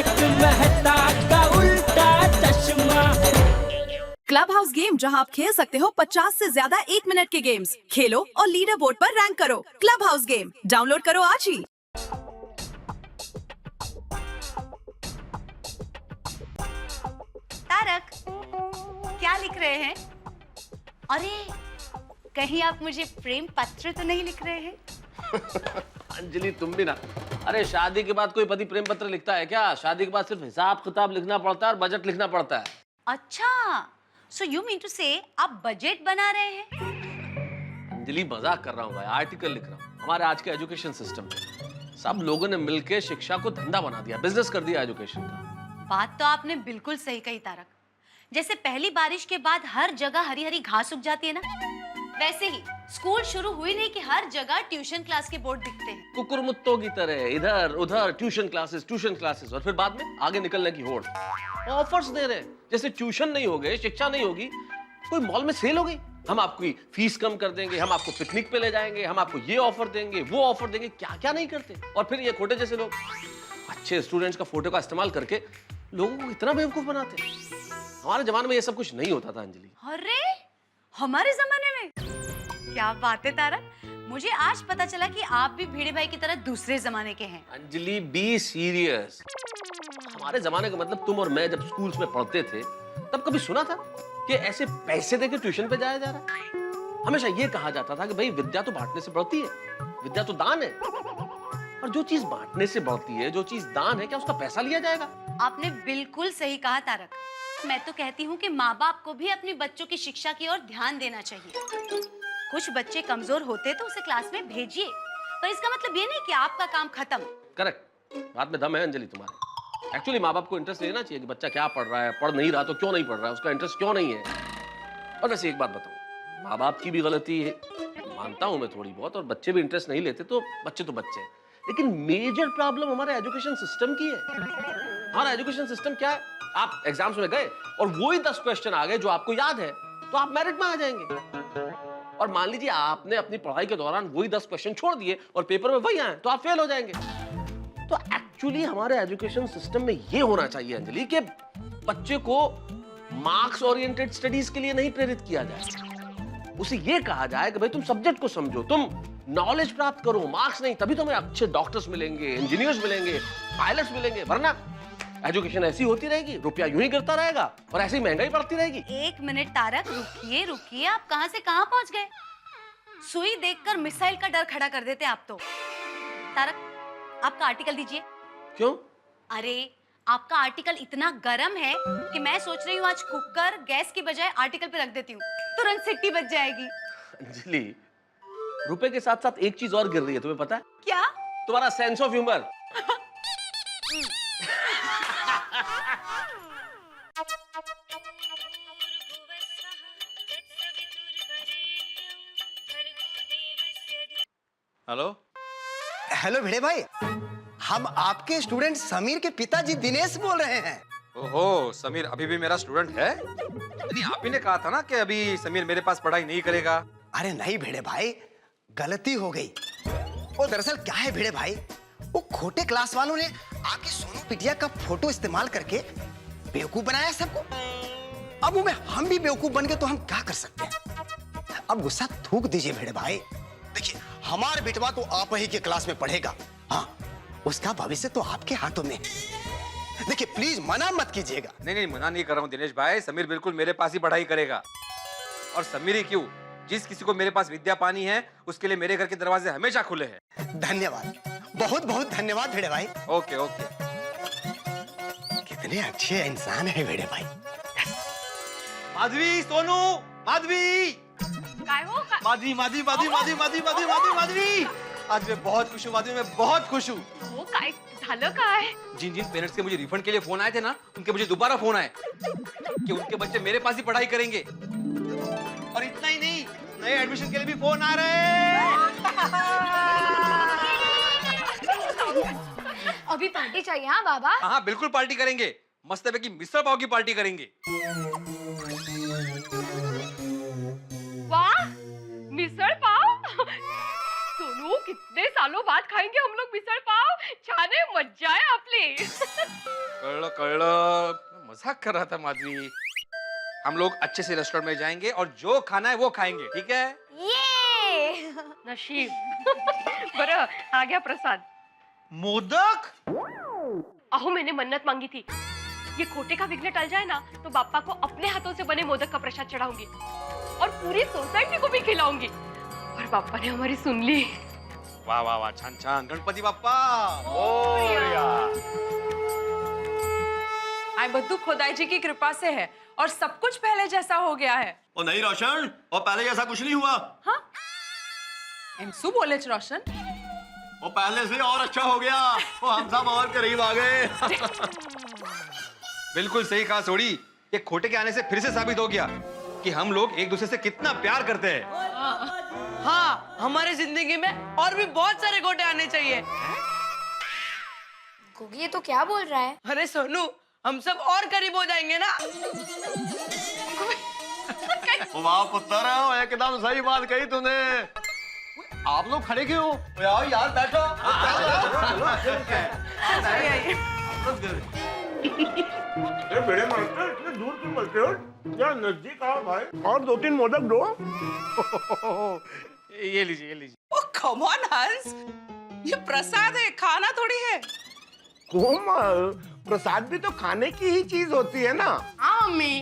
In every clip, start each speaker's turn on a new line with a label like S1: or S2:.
S1: तारक मेहता का उल्टा चश्मा।
S2: क्लब हाउस गेम, जहां आप खेल सकते हो 50 से ज्यादा 1 मिनट के गेम्स। खेलो और लीडर बोर्ड पर रैंक करो। क्लब हाउस गेम डाउनलोड करो आज ही।
S3: तारक, क्या लिख रहे हैं? अरे, कहीं आप मुझे प्रेम पत्र तो नहीं लिख रहे हैं?
S4: अंजलि तुम भी ना। अरे शादी के बाद कोई पति प्रेम पत्र लिखता है क्या? शादी के बाद सिर्फ हिसाब किताब लिखना पड़ता है और बजट लिखना पड़ता है।
S3: अच्छा, सो यू मीन टू से आप बजट बना रहे हैं?
S4: अंजलि मजाक कर रहा हूँ भाई, आर्टिकल लिख रहा हूँ। हमारे आज के एजुकेशन सिस्टम में सब लोगों ने मिलकर शिक्षा को धंधा बना दिया, बिजनेस कर दिया एजुकेशन का।
S3: बात तो आपने बिल्कुल सही कही तारक। जैसे पहली बारिश के बाद हर जगह हरी हरी घास उग जाती है ना, वैसे ही स्कूल शुरू हुई नहीं कि हर जगह ट्यूशन क्लास के बोर्ड दिखते हैं।
S4: कुकुरमुत्तों की तरह इधर उधर ट्यूशन क्लासेस और फिर बाद में आगे निकलने की होड़। ऑफर्स दे रहे हैं, जैसे ट्यूशन नहीं हो गए, शिक्षा नहीं होगी, कोई मॉल में सेल हो गई, हम आपकी फीस कम कर देंगे, हम आपको पिकनिक पे ले जाएंगे, हम आपको ये ऑफर देंगे, वो ऑफर देंगे, क्या क्या नहीं करते। और फिर ये खोटे जैसे लोग अच्छे स्टूडेंट्स का फोटो का इस्तेमाल करके लोगों को इतना बेवकूफ बनाते हैं। हमारे जमाने में ये सब कुछ नहीं होता था अंजलि।
S3: अरे, हमारे जमाने में? क्या बात है तारक, मुझे आज पता चला कि आप भी भिड़े भाई की तरह दूसरे जमाने के हैं।
S4: Anjali be serious. हमारे जमाने का मतलब तुम और मैं जब स्कूल्स में पढ़ते थे तब कभी सुना था कि ऐसे पैसे देके ट्यूशन पे जाया जा रहा है? हमेशा ये कहा जाता था कि भाई विद्या तो बांटने से बढ़ती है, विद्या तो दान है। और जो चीज बांटने से बढ़ती है, जो चीज दान है, क्या उसका पैसा लिया जाएगा?
S3: आपने बिल्कुल सही कहा तारक। मैं तो कहती हूँ कि माँ बाप को भी अपने बच्चों की शिक्षा की ओर ध्यान देना चाहिए। कुछ बच्चे कमजोर होते तो उसे क्लास में भेजिए, पर इसका मतलब ये नहीं कि आपका काम खत्म।
S4: करेक्ट, बात में दम है अंजलि तुम्हारे। एक्चुअली माँ बाप को इंटरेस्ट लेना चाहिए कि बच्चा क्या पढ़ रहा है, पढ़ नहीं रहा तो क्यों नहीं पढ़ रहा है, उसका इंटरेस्ट क्यों नहीं है। और वैसे एक बात बताऊं, माँ बाप की भी गलती है, मानता हूं मैं थोड़ी बहुत, और बच्चे भी इंटरेस्ट नहीं लेते तो बच्चे हैं। लेकिन मेजर प्रॉब्लम हमारे एजुकेशन सिस्टम की है। हमारा एजुकेशन सिस्टम क्या है? आप एग्जाम्स में गए और वही 10 क्वेश्चन आ गए जो आपको याद है, तो आप मेरिट में आ जाएंगे। और मान लीजिए आपने अपनी पढ़ाई के दौरान वही 10 क्वेश्चन छोड़ दिए और पेपर में वही आए, तो आप फेल हो जाएंगे। तो एक्चुअली हमारे एजुकेशन सिस्टम में ये होना चाहिए अंजलि कि बच्चे को मार्क्स ओरिएंटेड स्टडीज के लिए नहीं प्रेरित किया जाए। उसे ये कहा जाए कि भाई तुम सब्जेक्ट को समझो, तुम नॉलेज प्राप्त करो, मार्क्स नहीं। तभी तुम्हें अच्छे डॉक्टर्स मिलेंगे, इंजीनियर्स मिलेंगे, पायलट्स मिलेंगे। वरना एजुकेशन ऐसी होती रहेगी, रुपया यूं ही गिरता रहेगा और ऐसी महंगाई बढ़ती रहेगी।
S3: 1 मिनट तारक, रुकिए रुकिए, आप कहां से कहां पहुंच गए? सुई देखकर मिसाइल का डर खड़ा कर देते आप तो। तारक, आपका आर्टिकल दीजिए।
S4: क्यों?
S3: अरे, आपका आर्टिकल इतना गर्म है कि मैं सोच रही हूँ आज कुकर गैस की बजाय आर्टिकल पे रख देती हूँ, तुरंत सिट्टी बच जाएगी।
S4: अंजलि, रुपए के साथ साथ एक चीज और गिर रही है, तुम्हें पता है?
S3: क्या?
S4: तुम्हारा sense of humour.
S5: Hello
S6: hello Bhide भाई, हम आपके स्टूडेंट समीर के पिताजी दिनेश बोल रहे हैं।
S5: ओहो, समीर अभी भी मेरा स्टूडेंट है? नहीं, आप ही ने कहा था ना कि अभी समीर मेरे पास पढ़ाई नहीं करेगा।
S6: अरे नहीं भिड़े भाई, गलती हो गई। वो दरअसल क्या है भिड़े भाई, वो खोटे क्लास वालों ने आपकी सोनू पिटिया का फोटो इस्तेमाल करके बेवकूफ बनाया सबको। अब वो में हम भी बेवकूफ बन गए तो हम क्या कर सकते हैं? अब गुस्सा थूक दीजिए भिड़े भाई। देखिए, हमारा बेटवा तो आप ही के क्लास में पढ़ेगा। हाँ, उसका भविष्य तो आपके हाथों में है। देखिए प्लीज मना मत कीजिएगा।
S5: नहीं, मना नहीं कर रहा हूँ दिनेश भाई, समीर बिल्कुल मेरे पास ही पढ़ाई करेगा। और समीर ही क्यों, जिस किसी को मेरे पास विद्या पानी है उसके लिए मेरे घर के दरवाजे हमेशा खुले हैं।
S6: धन्यवाद, बहुत बहुत धन्यवाद भिड़े भाई।
S5: Okay okay.
S6: कितने अच्छे इंसान है भिड़े भाई।
S5: माधवी, सोनू, माधवी,
S3: काय हो?
S5: माधवी, माधवी, माधवी, माधवी, माधवी, माधवी, माधवी, माधवी। आज मैं बहुत खुश हूँ माधवी, मैं बहुत खुश हूँ।
S3: वो काय झालं काय?
S5: जिन जिन पेरेंट्स के मुझे रिफंड के लिए फोन आए थे ना, उनके मुझे दोबारा फोन आए कि उनके बच्चे मेरे पास ही पढ़ाई करेंगे। और इतना ही नहीं, नए एडमिशन के लिए भी फोन आ रहे हैं।
S7: अभी पार्टी चाहिए। हाँ बाबा।
S5: हाँ बिल्कुल पार्टी करेंगे, मस्त पैकी मिसल पाव की पार्टी करेंगे।
S7: वाह, मिसळ पाव। सोनू, कितने सालों बाद खाएंगे हम लोग मिसळ पाव। छान आहे, मज्जा आहे आपली।
S5: कळलं मैं मजाक कर रहा था माधवी। हम लोग अच्छे से रेस्टोरेंट में जाएंगे और जो खाना है वो खाएंगे, ठीक है?
S7: ये नशीब बरं आ गया प्रसाद।
S5: मोदक?
S7: अहो मैंने मन्नत मांगी थी, ये खोटे का विघ्न टल जाए ना तो बाप्पा को अपने हाथों से बने मोदक का प्रसाद चढ़ाऊंगी और पूरी सोसाइटी को भी खिलाऊंगी। और बाप्पा ने हमारी सुन ली।
S5: वाह वाह वाह, छान छान। गणपति बाप्पा
S2: आय बद्दू खोदाई की कृपा से है और सब कुछ पहले जैसा हो गया है।
S8: ओ नहीं रोशन, और पहले जैसा कुछ नहीं हुआ।
S2: हाँ एमसू बोले रोशन,
S8: वो पहले से और अच्छा हो गया। वो हम सब और करीब आ गए।
S5: बिल्कुल सही कहा सोड़ी। ये खोटे के आने से फिर से साबित हो गया कि हम लोग एक दूसरे से कितना प्यार करते हैं।
S9: हाँ, हमारी जिंदगी में और भी बहुत सारे खोटे आने चाहिए।
S7: गुगी ये तो क्या बोल रहा है?
S9: अरे सोनू, हम सब और करीब हो जाएंगे ना।
S8: ओ वाह पुत्र, एकदम सही बात कही तूने। आप लोग खड़े क्यों हो? आओ यार बैठो।
S10: बड़े मास्टर इतने दूर क्यों बोलते हो? क्या नजदीक आओ भाई, और 2-3 मोदक दो।
S5: ये लीजिए, ये लीजिए।
S9: ओ कम ऑन हंस, ये प्रसाद है, खाना थोड़ी है।
S10: कोमल, प्रसाद भी तो खाने की ही चीज होती है ना।
S9: हाँ मम्मी।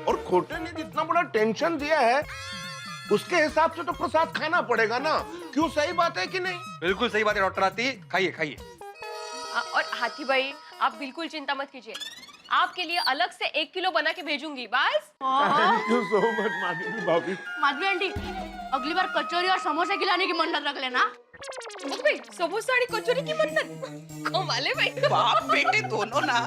S10: और खोटे ने जितना बड़ा टेंशन दिया है उसके हिसाब से तो प्रसाद खाना पड़ेगा ना। क्यों, सही बात है कि नहीं?
S5: बिल्कुल सही बात है डॉक्टर आती। खाइए खाइए।
S7: और हाथी भाई आप बिल्कुल चिंता मत कीजिए, आपके लिए अलग से 1 किलो बना के भेजूंगी बस।
S10: Thank you so much Madhavi भाभी।
S7: माधवी आंटी अगली बार कचौरी और समोसे खिलाने की मन्नत रख लेना।
S9: समोसा और कचौरी की मन्नत कमाले भाई। बाप बेटे दोनों ना।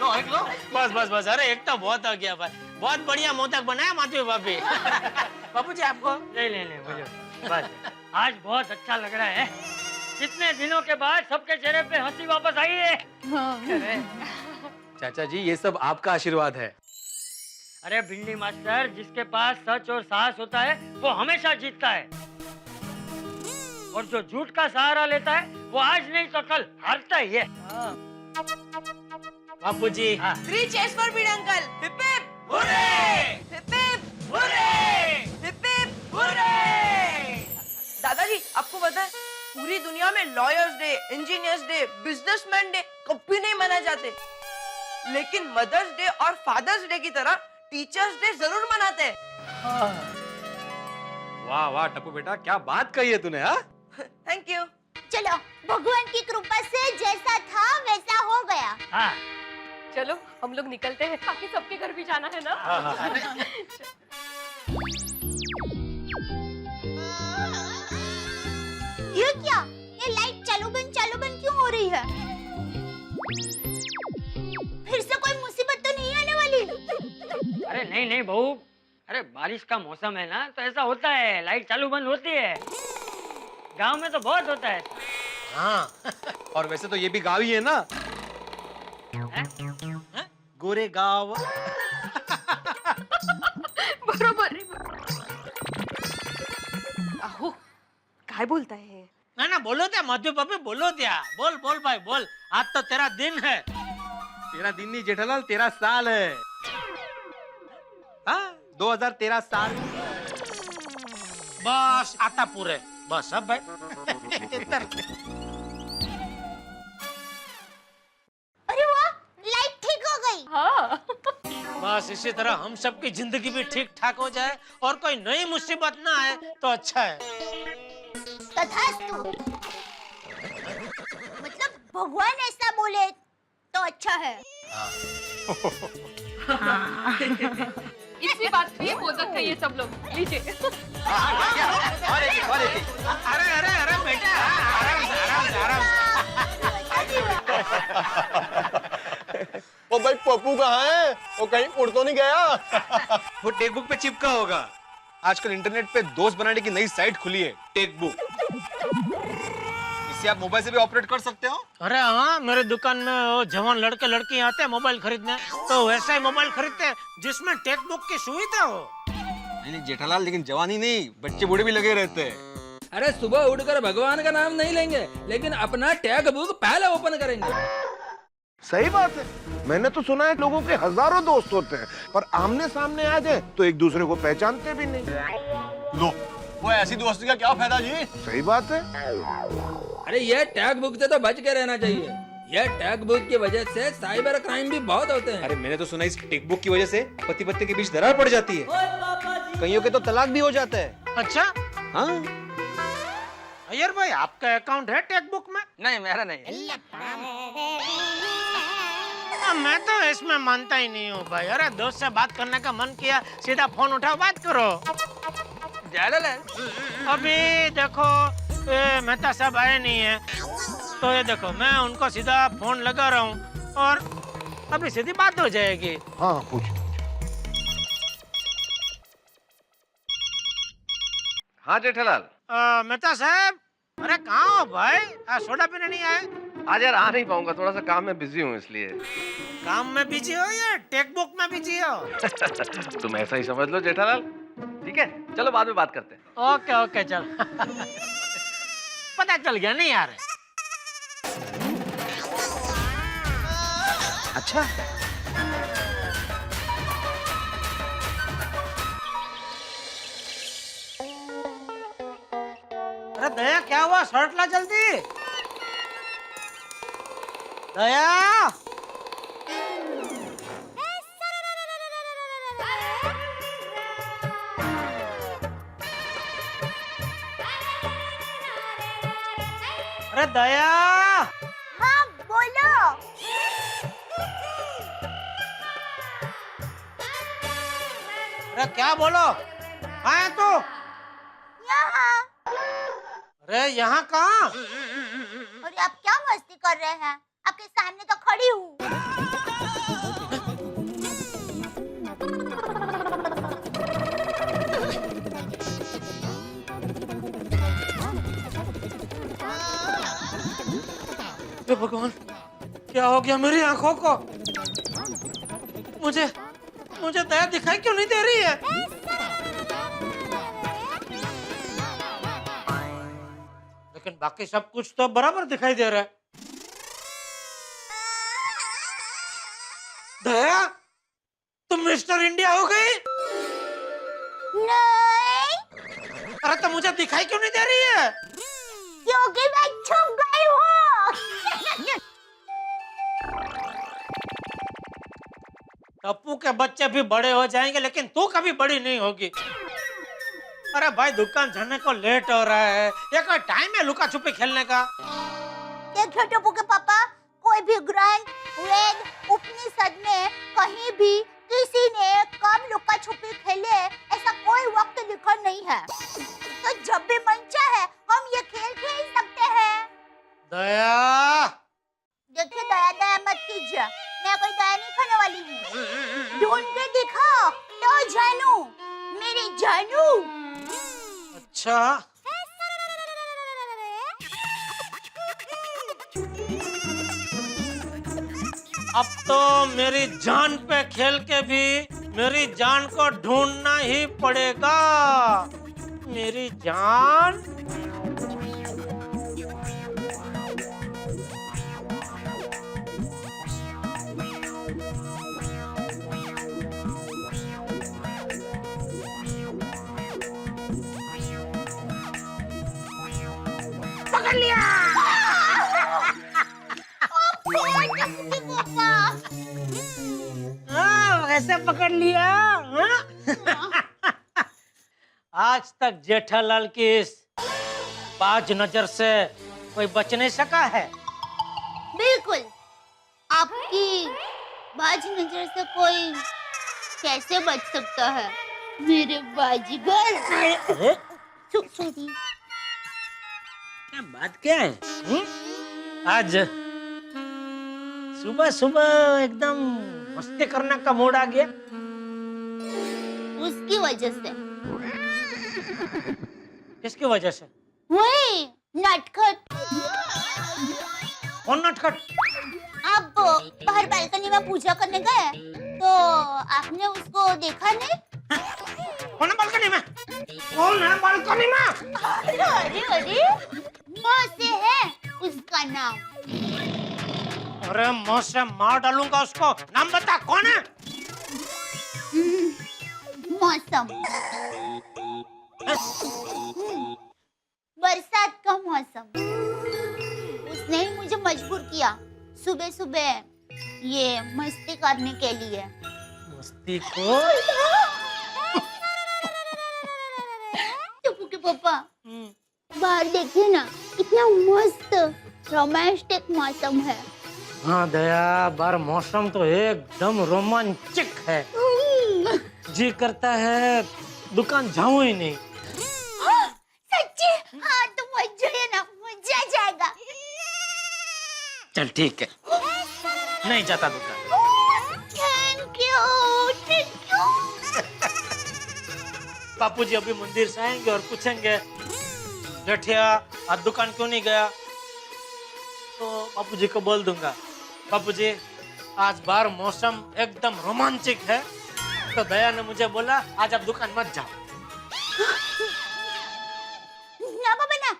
S5: लो एक लो।
S11: बस बस बस, अरे एक तो बहुत हो गया भाई, बहुत बढ़िया मोदक बनाया माधवी भाभी। बापू जी आपको? नहीं बोलो बस, आज बहुत अच्छा लग रहा है। कितने दिनों के बाद सबके चेहरे पे हंसी वापस आई है।
S5: चाचा जी ये सब आपका आशीर्वाद है।
S11: अरे भिंडी मास्टर, जिसके पास सच और साहस होता है वो हमेशा जीतता है, और जो झूठ का सहारा लेता है वो आज नहीं तो कल हारता ही है। बापू जी
S9: 3 chairs for Beed uncle. Hip hip
S11: hurray!
S9: Hip hip
S11: hurray!
S9: Hip hip hurray! दादाजी आपको पता है पूरी दुनिया में lawyers day, engineers day, businessman day कभी नहीं मनाए जाते, लेकिन मदर्स डे और फादर्स डे की तरह टीचर्स डे जरूर मनाते हैं।
S5: वाह वाह टप्पू बेटा, क्या बात कही है तूने। हाँ
S9: थैंक यू।
S12: चलो, भगवान की कृपा से जैसा था वैसा हो गया।
S11: हाँ
S7: चलो हम लोग निकलते हैं, बाकी सबके घर भी जाना है ना।
S12: ये क्या? ये लाइट चालू बंद क्यों हो रही है? फिर से कोई मुसीबत तो नहीं आने वाली?
S11: अरे नहीं बहू, अरे बारिश का मौसम है ना तो ऐसा होता है, लाइट चालू बंद होती है। गांव में तो बहुत होता है।
S5: हाँ और वैसे तो ये भी गाँव ही है ना। गोरे गाँव।
S7: बरोबर अहो काय बोलताय हे?
S11: ना बोलो त्या माधवी भाभी, बोलो त्या, बोल भाई बोल, आज तो तेरा दिन है।
S5: तेरा दिन नहीं जेठालाल, तेरा साल है। हाँ 2013 साल।
S11: बस आता पूरे, बस अब भाई।
S12: अरे वाह, लाइट ठीक हो गई।
S7: हाँ
S11: बस इसी तरह हम सबकी जिंदगी भी ठीक ठाक हो जाए और कोई नई मुसीबत ना आए तो अच्छा है।
S12: तथास्तु। मतलब भगवान ऐसा बोले तो अच्छा है।
S7: इसी बात पे मोदक खाइए सब लोग, लीजिए।
S5: और एक।
S11: अरे बेटा, आराम से।
S8: ओ भाई पप्पू कहाँ है? वो कहीं उड़ तो नहीं गया?
S5: वो टेक बुक पे चिपका होगा। आजकल इंटरनेट पे दोस्त बनाने की नई साइट खुली है, टेक बुक। इसे आप मोबाइल से भी ऑपरेट कर सकते हो।
S11: अरे हाँ, मेरे दुकान में वो जवान लड़के लड़की आते हैं मोबाइल खरीदने, तो वैसा ही मोबाइल खरीदते हैं जिसमें टेक बुक की सुविधा हो।
S5: नहीं जेठालाल, लेकिन जवानी नहीं, बच्चे बूढ़े भी लगे रहते हैं।
S13: अरे सुबह उठकर भगवान का नाम नहीं लेंगे, लेकिन अपना टैग बुक पहले ओपन करेंगे।
S10: सही बात है। मैंने तो सुना है लोगों के हजारों दोस्त होते हैं, पर आमने सामने आ जाए तो एक दूसरे को पहचानते भी नहीं।
S8: लो, वो ऐसी दोस्ती का क्या फायदा जी?
S10: सही बात है।
S13: अरे ये टैग बुक से तो बच के रहना चाहिए। ये टैग बुक की वजह से साइबर क्राइम भी बहुत होते हैं।
S5: अरे मैंने तो सुना इस टिक बुक की वजह से पति पत्नी के बीच दरार पड़ जाती है, कईयों के तो तलाक भी हो जाता है।
S11: अच्छा
S5: हाँ
S11: अय्यर भाई, आपका अकाउंट है टेक बुक में?
S5: नहीं, मेरा नहीं।
S11: मैं तो इसमें मानता ही नहीं हूँ भाई। अरे दोस्त से बात करने का मन किया, सीधा फोन उठाओ, बात करो।
S5: ज्यादा ले।
S11: अभी देखो मेहता साहब आए नहीं है, तो ये देखो मैं उनको सीधा फोन लगा रहा हूँ और अभी सीधी बात हो जाएगी।
S10: हाँ पूछ।
S4: हाँ जेठालाल।
S11: मेहता साहब, अरे कहाँ हो भाई? सोडा पीने नहीं आए?
S4: आज यार आ नहीं पाऊंगा, थोड़ा सा काम में बिजी हूँ इसलिए।
S11: काम में बिजी हो या टेक बुक में बिजी हो?
S4: तुम ऐसा ही समझ लो जेठालाल। ठीक है, चलो बाद में बात करते हैं।
S11: ओके ओके चल। पता चल गया नहीं यार?
S5: अच्छा
S11: अरे दया, क्या हुआ? शर्ट ला जल्दी। दया, अरे दया।
S12: हाँ बोलो।
S11: अरे क्या बोलो? कहाँ है तू?
S12: यहाँ।
S11: अरे यहाँ कहाँ?
S12: अरे आप क्या मस्ती कर रहे हैं? आपके सामने तो खड़ी हूँ।
S11: हे भगवान, क्या हो गया मेरी आंखों को? मुझे दया दिखाई क्यों नहीं दे रही है? लेकिन बाकी सब कुछ तो बराबर दिखाई दे रहा है। दया, तुम मिस्टर इंडिया हो गई?
S12: नहीं।
S11: अरे तो मुझे दिखाई क्यों नहीं दे रही है?
S12: क्योंकि मैं छुप गई हूँ।
S11: टप्पू के बच्चे भी बड़े हो जाएंगे, लेकिन तू कभी बड़ी नहीं होगी। अरे भाई, दुकान जाने को लेट हो रहा है, ये कोई टाइम है लुका छुपी खेलने का?
S12: देखो टप्पू के पापा, कोई भी ग्रंथ, वेद, उपनिषद में कहीं भी किसी ने कब लुका छुपी खेले ऐसा कोई वक्त लिखा नहीं है। तो जब भी मन चाहे हम ये खेल खेल सकते हैं।
S11: दया,
S12: देखिए दया दया मत कीजिए, मैं कोई दया नहीं खाने वाली हूँ। ढूंढ के दिखाओ तो जानू, मेरी जानू।
S11: अच्छा अब तो मेरी जान पे खेल के भी मेरी जान को ढूंढना ही पड़ेगा। मेरी जान, पकड़ लिया। कैसे पकड़ लिया? आज तक जेठालाल की इस बाज नजर से कोई बच नहीं सका है।
S12: बिल्कुल, आपकी बाज नजर से कोई कैसे बच सकता है मेरे बाजीगर? सॉरी।
S11: क्या बात क्या है? आज सुबह सुबह एकदम मस्ती करने का मूड आ गया।
S12: उसकी वजह से।
S11: किसकी वजह से?
S12: वही नटखट।
S11: कौन नटखट?
S12: आप बाहर बालकनी में पूजा करने गए तो आपने उसको देखा नहीं?
S11: कौन है बालकनी में? कौन है बालकनी में?
S12: अरे अरे मौसे है उसका नाम।
S11: अरे मुंह से मार डालूंगा उसको। नाम बता, कौन है?
S12: मौसम, बरसात का मौसम। उसने ही मुझे मजबूर किया सुबह सुबह ये मस्ती करने के लिए।
S11: मस्ती को?
S12: टप्पू के पापा बाहर देखिए ना, कितना मस्त रोमांटिक मौसम है।
S11: हाँ दया, बार मौसम तो एकदम रोमांचक है। जी करता है दुकान जाऊं ही नहीं।
S12: सच्ची? हाँ तो मत जाइए ना, मजा आ जाएगा।
S11: चल ठीक है, नहीं जाता दुकान।
S12: Thank you, thank you.
S11: Bapuji अभी मंदिर से आएंगे और पूछेंगे जेठिया आज दुकान क्यों नहीं गया, तो बापूजी को बोल दूंगा बापूजी आज बाहर मौसम एकदम रोमांचक है, तो दया ने मुझे बोला आज आप दुकान मत जाओ।
S12: ना बाबा ना,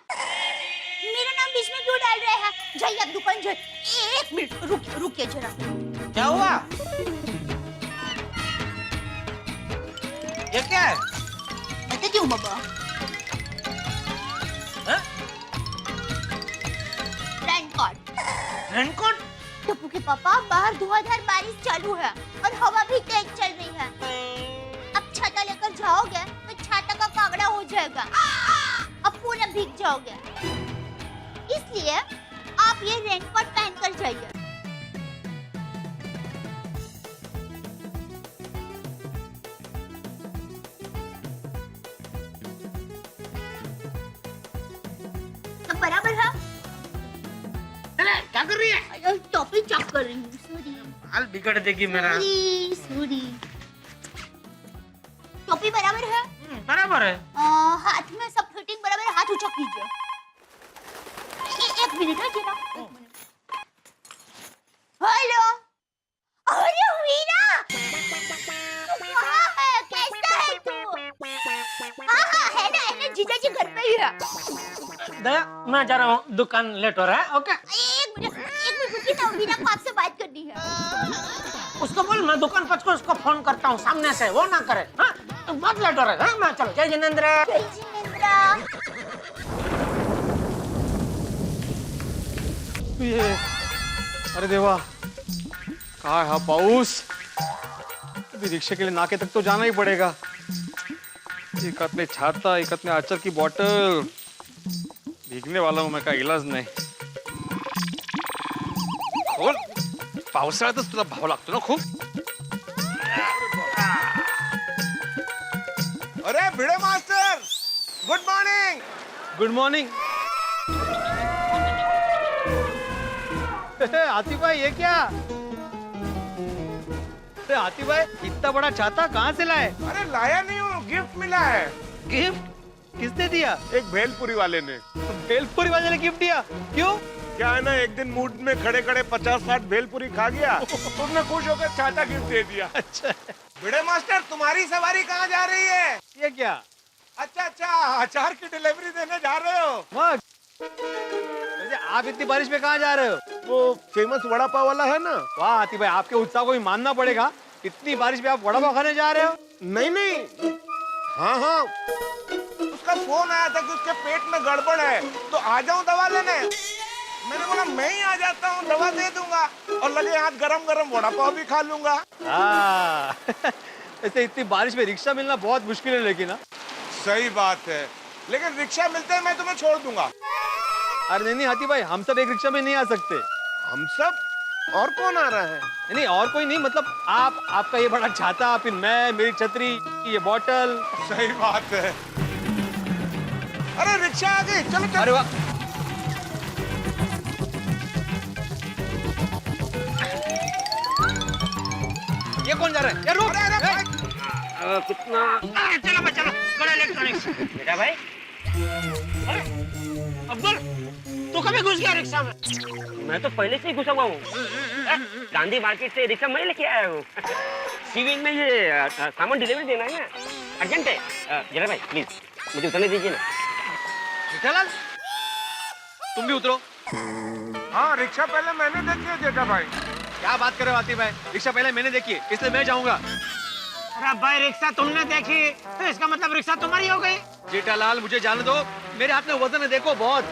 S12: मेरा नाम बीच में क्यों डाल रहे हैं? जाइए आप दुकान जाइए। एक मिनट रुकिए, रुकिए जरा।
S11: क्या हुआ? ये क्या है?
S12: बताती हूँ बाबा। रेनकोट।
S11: रेनकोट?
S12: टप्पू के पापा बाहर धुआंधार बारिश चालू है और हवा भी तेज चल रही है। अब छाता लेकर जाओगे तो छाता का कागड़ा हो जाएगा, अब पूरा भीग जाओगे। इसलिए आप ये रेनकोट पहनकर जाइए। अब बराबर है?
S11: क्या कर रही है?
S12: टॉपी चेक कर रही हूँ। सॉरी
S11: हाल बिगड़ देगी मेरा।
S12: Sorry sorry. टोपी बराबर है?
S11: बराबर है।
S12: हाथ में सब फिटिंग बराबर है, हाथ ऊंचा कीजिए। एक मिनट है जरा। हेलो, अरे वीरा, तू कहाँ है? कैसा है तू? हाँ है ना, जीजा जी घर पे ही है।
S11: दया मैं जा रहा हूँ, दुकान लेट हो रहा है। ओके
S12: एक मिनट रुकिए ना, वीरा को आपसे बात करनी है।
S11: उसको बोल मैं दुकान पहुंच कर उसको फोन करता हूँ सामने से, वो ना करे। हाँ बहुत लेट हो रहा है। मैं चलो। जय जिनेंद्र।
S12: जय जिनेंद्र।
S5: ये अरे देवा, कहाँ है पाउस? अभी रिक्शे के लिए नाके तक तो जाना ही पड़ेगा। एक हाथ में छाता, एक हाथ में आचार की बोतल, भीगने वाला हूं मैं, का इलाज नाही। बोल, पावसाळ्यातच तुला भाव लागतो ना खूप?
S10: अरे Bhide master, good morning.
S5: Good morning. Hathi भाई ये क्या? अरे हाथी भाई इतना बड़ा छाता कहाँ से लाए?
S10: अरे लाया नहीं हूँ, गिफ्ट मिला है।
S5: गिफ्ट? किसने दिया?
S10: एक भेलपुरी वाले ने।
S5: भेलपुरी वाले ने गिफ्ट दिया? क्यों?
S10: क्या है ना, एक दिन मूड में खड़े खड़े 50-60 भेलपुरी खा गया, तुमने खुश होकर छाता गिफ्ट दे दिया।
S5: अच्छा
S10: भिड़े मास्टर, तुम्हारी सवारी कहाँ जा रही है?
S5: ये क्या?
S10: अच्छा, अचार की डिलीवरी देने जा रहे हो?
S5: वैसे आप इतनी बारिश में कहाँ जा रहे हो?
S10: वो फेमस वड़ा पाव वाला है ना।
S5: वाह हाथी भाई, आपके उत्साह को भी मानना पड़ेगा। इतनी बारिश में आप वड़ा पाव खाने जा रहे हो?
S10: नहीं, हाँ, उसका फोन आया था कि उसके पेट में गड़बड़ है, तो आ जाऊं दवा लेने। मैंने बोला मैं ही आ जाता हूँ, दवा दे दूंगा और लगे हाथ गरम गरम वड़ा पाव भी खा लूंगा।
S5: ऐसे इतनी बारिश में रिक्शा मिलना बहुत मुश्किल है। लेकिन
S10: सही बात है, लेकिन रिक्शा मिलते हैं मैं तुम्हें छोड़ दूंगा।
S5: अरे नहीं हाथी भाई, हम सब एक रिक्शा में नहीं आ सकते।
S10: हम सब? और कौन आ रहा है?
S5: नहीं और कोई नहीं, मतलब आपका ये बड़ा छाता, फिर मैं, मेरी छतरी, ये बोतल।
S10: सही बात है। अरे रिक्शा आ गई, चलो चलो।
S5: अरे वाह, ये कौन जा रहा है? रुक।
S11: कितना? चलो बड़ा इलेक्ट्रॉनिक्स। बेटा भाई, अब्दुल तू कभी घुस गया रिक्शा में?
S14: मैं तो पहले से ही घुसा हुआ हूँ। गांधी मार्केट से रिक्शा मैं लेके आया हूँ। सिविल में ये सामान डिलीवरी देना है ना। अर्जेंट है। जरा भाई प्लीज मुझे उतरने दीजिए ना।
S5: जेठालाल तुम भी उतरो।
S10: हाँ रिक्शा पहले मैंने देखी है जेठा भाई।
S5: क्या बात कर रहे हो आतिफ भाई, रिक्शा पहले मैंने देखी है इसलिए मैं जाऊंगा।
S11: अरे भाई रिक्शा तुमने देखी तो इसका मतलब रिक्शा तुम्हारी हो गई।
S5: जेठालाल मुझे जाने दो, मेरे हाथ में वजन है देखो बहुत।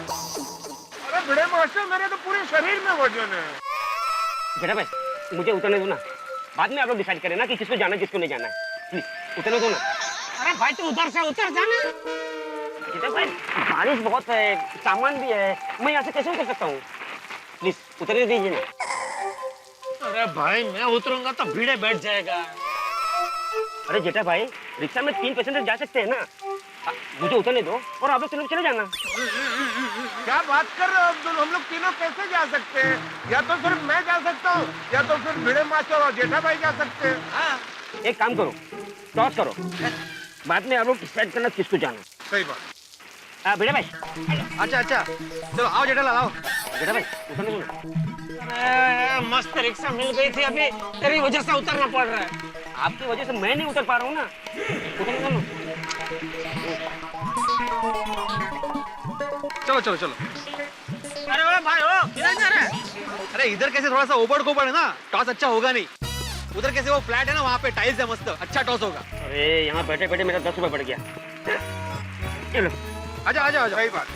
S10: अरे बड़े मास्टर मेरे तो पूरे शरीर में वजन है।
S14: जरा भाई मुझे उतरने दो ना, बाद में आप लोग डिसाइड करें ना कि किसको जाना है किसको नहीं जाना है। प्लीज उतरने दो ना।
S11: अरे भाई तू उधर से उतर जाना।
S14: जेठा भाई बारिश बहुत है, सामान भी है, मैं यहाँ से कैसे उतर सकता हूँ? प्लीज उतरने दीजिए ना।
S11: अरे भाई मैं उतरूंगा तो भीड़े बैठ जाएगा।
S14: अरे जेठा भाई रिक्शा में 3 पैसेंजर जा सकते हैं ना, मुझे उतरने दो और आप लोग चले जाना।
S10: क्या बात कर रहे हो अब्दुल, हम लोग तीनों कैसे जा सकते हैं? या तो सिर्फ मैं जा सकता हूँ या तो फिर भिड़े मास्टर और जेठा भाई जा सकते हैं।
S14: एक काम करो, टॉस करो, बाद में आप लोग डिसाइड करना किसको जाना।
S10: सही बात।
S14: भिड़े भाई
S5: अच्छा चलो आओ जेठालाल आओ।
S14: जेठा भाई उतरने दो ना।
S11: अरे मस्त रिक्शा मिल गई थी, अभी तेरी वजह से उतरना पड़ रहा है।
S14: आपकी वजह से मैं नहीं उतर पा रहा हूँ ना, उतरने दो ना।
S5: चलो।
S11: अरे ओ भाई ओ किधर जा रहा है?
S5: अरे इधर कैसे थोड़ा सा ओबड़ कोबड़ है ना, टॉस अच्छा होगा नहीं। उधर कैसे वो फ्लैट है ना, वहाँ पे टाइल्स है मस्त, अच्छा टॉस होगा।
S14: अरे यहाँ बैठे बैठे मेरा 10 रुपए बढ़ गया। चलो
S5: आजा।
S10: सही बात।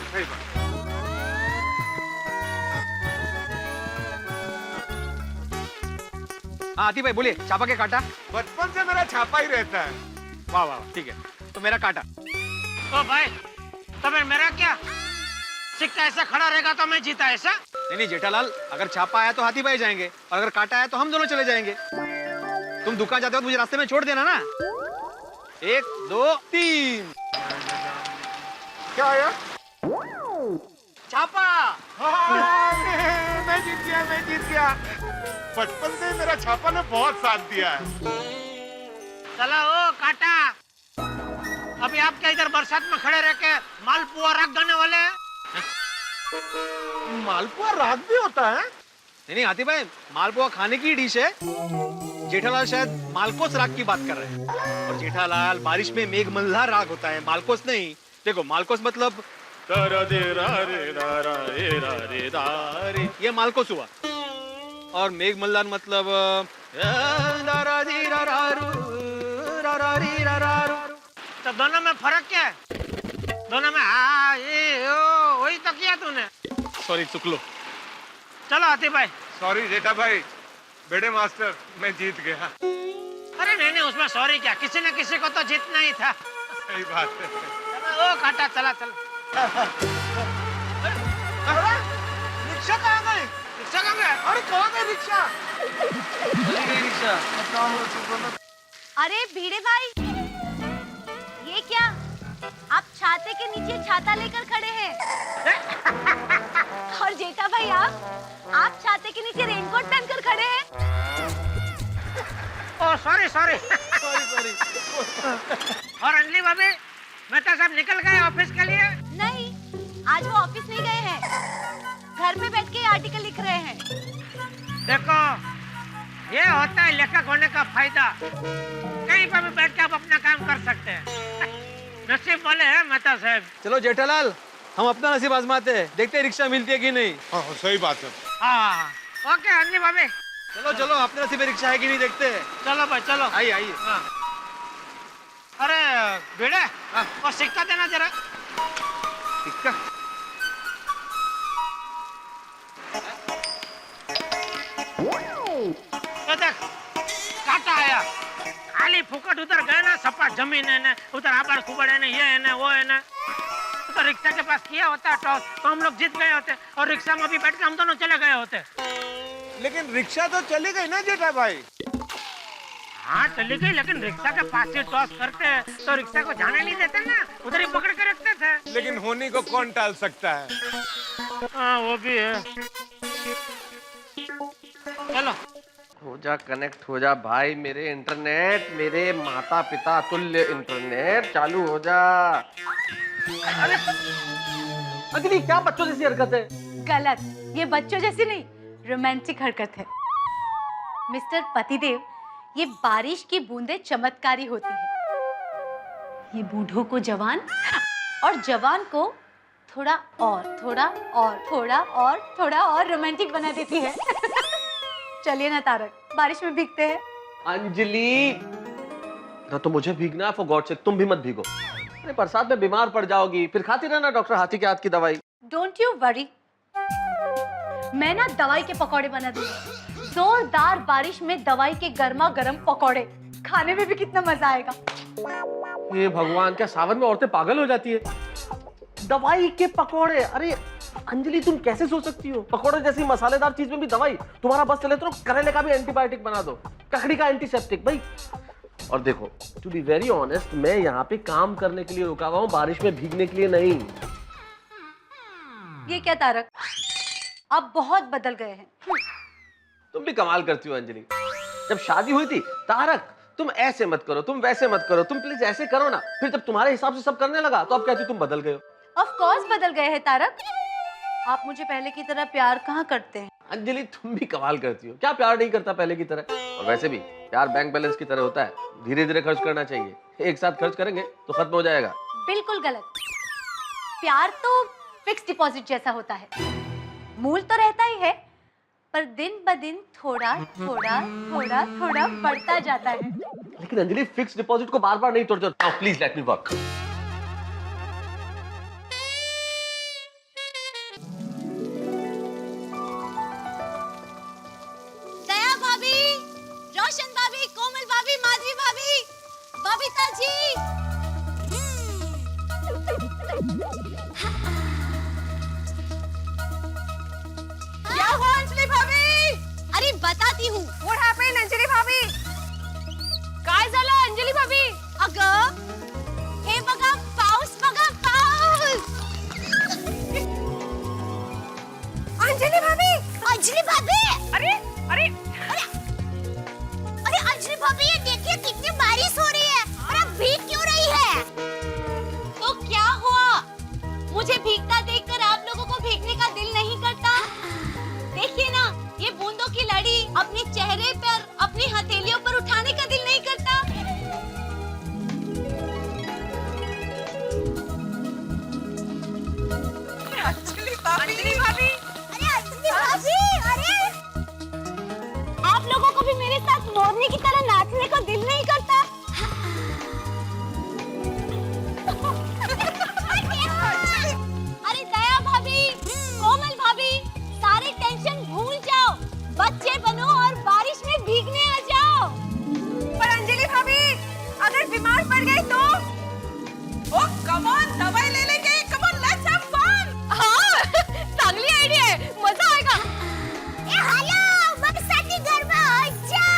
S5: हाँ आतिफ भाई बोलिए, छापा के काटा?
S10: बचपन से मेरा छापा ही रहता है।
S5: वाह ठीक है, तो मेरा काटा।
S11: ओ भाई तब मेरा क्या, सिक्का ऐसा खड़ा रहेगा तो मैं जीता ऐसा?
S5: नहीं जेठालाल, अगर छापा आया तो हाथी भाई जाएंगे और अगर काटा आया तो हम दोनों चले जाएंगे। तुम दुकान जाते हो तो मुझे रास्ते में छोड़ देना ना। 1 2 3।
S10: क्या आया?
S5: छापा।
S10: मैं जीत गया। बचपन से मेरा छापा ने बहुत साथ दिया है।
S11: चला ओ काटा, अभी आप क्या इधर बरसात में खड़े रह के मालपुआ रख देने वाले हैं?
S10: मालपुआ राग भी होता है?
S5: नहीं हाथी भाई, मालपुआ खाने की डिश है। जेठालाल शायद मालकोस राग की बात कर रहे हैं। और जेठालाल बारिश में मेघ मल्हार राग होता है, मालकोस नहीं। देखो मालकोस मतलब ये मालकोस हुआ, और मेघ मल्हार मतलब
S11: तो दोनों में फर्क क्या है? दोनों में हाँ ये ओ वही तो किया तूने।
S5: सॉरी चुक लो।
S11: चलो आतिफ भाई।
S10: सॉरी जेठा भाई, बेड़े मास्टर मैं जीत गया।
S11: अरे नहीं उसमें सॉरी क्या, किसी न किसी को तो जीतना ही था।
S10: सही बात है।
S11: ओ काटा चला।
S10: रिक्शा कहाँ गई? अरे कहाँ गई रिक्शा?
S3: अरे भिड़े भाई ये क्या, आप छाते के नीचे छाता लेकर खड़े हैं। और जेठा भाई आप छाते के नीचे रेनकोट पहनकर खड़े हैं।
S11: ओ सॉरी। और अंजलि भाभी मेहता साहब निकल गए ऑफिस के लिए?
S3: नहीं, आज वो ऑफिस नहीं गए हैं, घर में बैठ के आर्टिकल लिख रहे हैं।
S11: देखो ये होता है लेखक होने का फायदा, कहीं पर भी बैठ के आप अपना काम कर सकते हैं। नसीब वाले हैं मेहता साहब।
S5: चलो जेठालाल, हम अपना नसीब आजमाते हैं, देखते हैं रिक्शा मिलती है कि नहीं।
S10: हाँ सही बात है।
S11: हाँ ओके अंजलि भाभी।
S5: चलो अपने नसीब में रिक्शा है कि नहीं देखते हैं।
S11: चलो भाई चलो।
S5: आइए।
S11: हाँ। अरे भिड़े और सिक्का देना जरा।
S5: सिक्का?
S11: ये देख काटा आया, खाली फुकट उधर गए ना, सपा जमीन है ना, उधर आबार खुबड़ है ना, ये है ना वो है ना। तो रिक्शा के पास किया होता टॉस तो हम लोग जीत गए होते, और रिक्शा में भी बैठ के हम दोनों चले गए होते।
S10: लेकिन रिक्शा तो चली गई ना जेठा भाई?
S11: हाँ चली गई, लेकिन रिक्शा के पास से टॉस करते तो रिक्शा को जाने नहीं देते ना, उधर ही पकड़ के रखते थे।
S10: लेकिन होनी को कौन टाल सकता है?
S11: हाँ वो भी है। चलो
S4: कनेक्ट हो जा भाई, मेरे इंटरनेट, मेरे माता पिता तुल्य इंटरनेट चालू हो जा। अरे अगली क्या बच्चों जैसी हरकत है?
S3: गलत, ये बच्चों जैसी नहीं, रोमांटिक हरकत है। मिस्टर पतिदेव, ये बारिश की बूंदें चमत्कारी होती है। ये बूढ़ों को जवान और जवान को थोड़ा और थोड़ा और थोड़ा और थोड़ा और रोमांटिक बना देती है। चलिए ना तारक, बारिश में भीगते हैं।
S4: अंजलि, ना तो मुझे भीगना है, फॉर गॉड से तुम भी मत भीगो। अरे बरसात में बीमार पड़ जाओगी, फिर खाती रहना डॉक्टर हाथी के हाथ की दवाई।
S3: डोंट यू वरी, मैं ना दवाई के पकौड़े बना दूंगी। जोरदार बारिश में दवाई के गर्मा गर्म पकौड़े, खाने में भी कितना मजा आएगा।
S4: ये भगवान, क्या सावन में औरतें पागल हो जाती है? दवाई के पकौड़े? अरे अंजलि, तुम कैसे सोच सकती हो? पकौड़े जैसी मसालेदार चीज में भी दवाई? तुम्हारा बस चले तो करेले का भी एंटीबायोटिक बना दो, ककड़ी का एंटीसेप्टिक भाई। और देखो, टू बी वेरी ऑनेस्ट, मैं यहाँ पे काम करने के लिए रुका हुआ हूँ, बारिश में भीगने के लिए नहीं।
S3: ये क्या तारक, आप बहुत बदल गए हैं।
S4: तुम भी कमाल करती हो अंजलि। जब शादी हुई थी, तारक तुम ऐसे मत करो, तुम वैसे मत करो, तुम प्लीज ऐसे करो ना। फिर जब तुम्हारे हिसाब से सब करने लगा तो अब कहती तुम बदल गए हो।
S3: ऑफ कोर्स बदल गए हैं तारक। आप मुझे पहले की तरह प्यार कहाँ करते हैं?
S4: अंजलि, तुम भी कमाल करती हो। क्या प्यार नहीं करता पहले की तरह? और वैसे भी प्यार बैंक बैलेंस की तरह होता है, धीरे धीरे खर्च करना चाहिए। एक साथ खर्च करेंगे तो खत्म हो जाएगा।
S3: बिल्कुल गलत। प्यार तो फिक्स डिपॉजिट जैसा होता है, मूल तो रहता ही है, पर दिन ब दिन थोड़ा थोड़ा थोड़ा थोड़ा बढ़ता जाता है।
S4: लेकिन अंजलि, फिक्स डिपॉजिट को बार बार नहीं तोड़ दो। Please let me work.
S2: Daya भाभी, रोशन भाभी, कोमल भाभी, माधवी भाभी, बबीता जी। क्या हुआ अंजलि भाभी? अरे बताती हूँ।
S7: What happened, अंजलि भाभी? काय झालं अंजलि भाभी?
S2: अगं, हे बघा पाऊस, बघा पाऊस।
S7: अंजलि भाभी,
S12: अंजलि भाभी,
S7: अरे अरे
S12: अरे अंजलि भाभी, ये देखिए कितनी बारिश हो रही है और आप भीग क्यों रही है?
S2: तो क्या हुआ? मुझे भीगता देखकर आप लोगों को भीगने का दिल नहीं करता? देखिए ना, ये बूंदों की लड़ी अपने चेहरे पर, अपनी हथेलियों पर उठाने का दिल नहीं करता?
S7: अंजलि भाभी, अंजलि भाभी,
S12: अरे अंजलि भाभी, अरे
S2: आप लोगों को भी मेरे साथ मोरनी की तरह नाचने का दिल नहीं करता? अरे दया भाभी, कोमल भाभी, सारे टेंशन भूल जाओ, बच्चे बनो और बारिश में भीगने आ जाओ।
S7: पर अंजलि भाभी, अगर बीमार पड़ गई तो? ओ कम ऑन, दवाई ले लेंगे। Come on, let's have fun. हाँ, चांगली आइडिया है, मजा आएगा।
S12: ए हेलो, बरसाती गरबा हो जाए।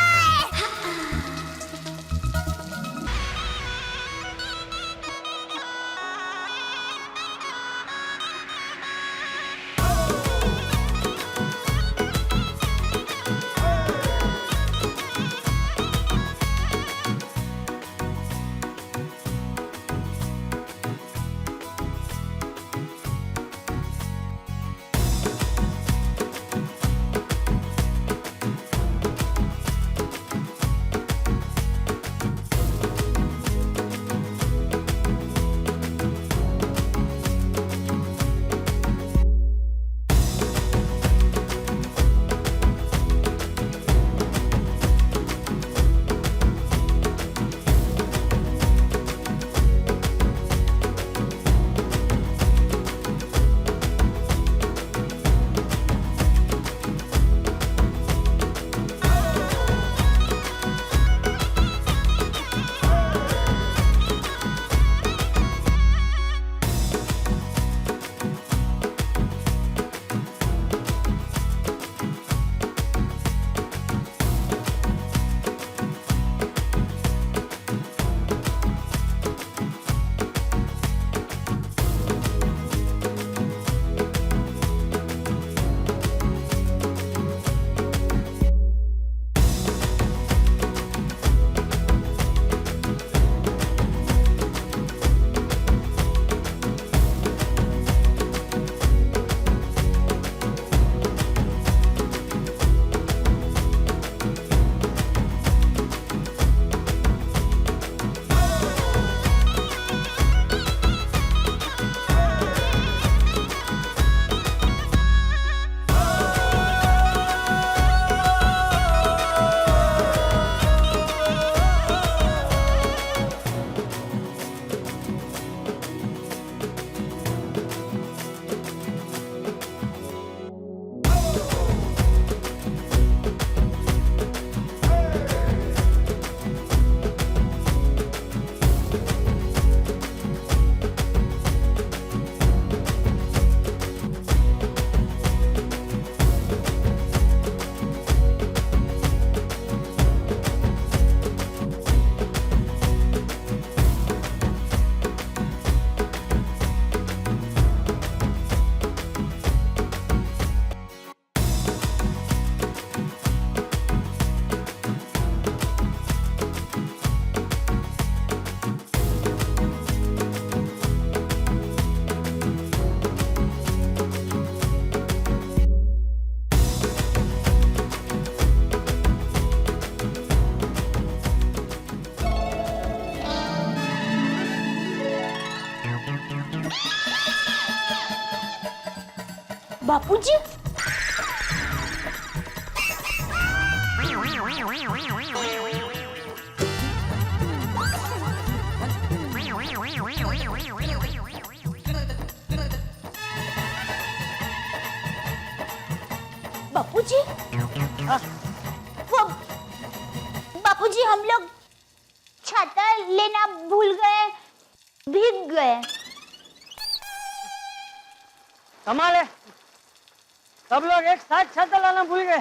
S12: बापूजी, बापूजी, वो बापूजी हम लोग छाता लेना भूल गए, भीग गए।
S11: कमाल है, सब लोग एक साथ छाता लाना भूल गए।